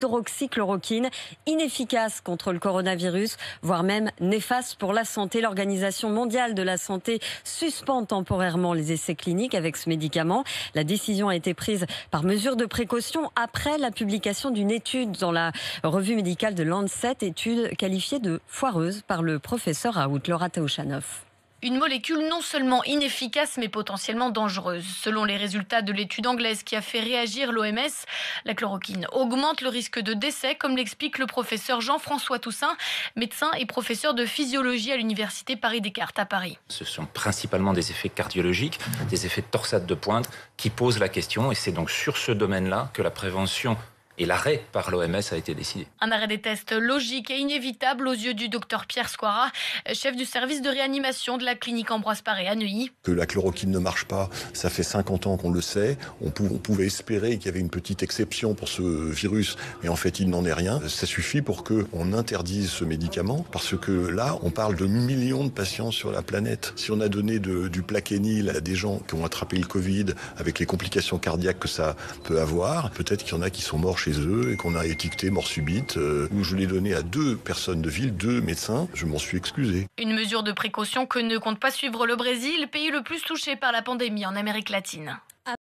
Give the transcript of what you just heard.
hydroxychloroquine, inefficace contre le coronavirus, voire même néfaste pour la santé. L'Organisation mondiale de la santé suspend temporairement les essais cliniques avec ce médicament. La décision a été prise par mesure de précaution après la publication d'une étude dans la revue médicale de Lancet, étude qualifiée de foireuse par le professeur Raoult. Laura Taouchanov. Une molécule non seulement inefficace mais potentiellement dangereuse. Selon les résultats de l'étude anglaise qui a fait réagir l'OMS, la chloroquine augmente le risque de décès, comme l'explique le professeur Jean-François Toussaint, médecin et professeur de physiologie à l'université Paris-Descartes à Paris. Ce sont principalement des effets cardiologiques, des effets de torsade de pointe qui posent la question, et c'est donc sur ce domaine-là que la prévention et l'arrêt par l'OMS a été décidé. Un arrêt des tests logique et inévitable aux yeux du docteur Pierre Squara, chef du service de réanimation de la clinique Ambroise Paré à Neuilly. Que la chloroquine ne marche pas, ça fait 50 ans qu'on le sait. On pouvait espérer qu'il y avait une petite exception pour ce virus, mais en fait il n'en est rien. Ça suffit pour qu'on interdise ce médicament, parce que là on parle de millions de patients sur la planète. Si on a donné du Plaquenil à des gens qui ont attrapé le Covid, avec les complications cardiaques que ça peut avoir, peut-être qu'il y en a qui sont morts chez eux et qu'on a étiqueté mort subite. Je l'ai donné à 2 personnes de ville, 2 médecins. Je m'en suis excusé. Une mesure de précaution que ne compte pas suivre le Brésil, pays le plus touché par la pandémie en Amérique latine.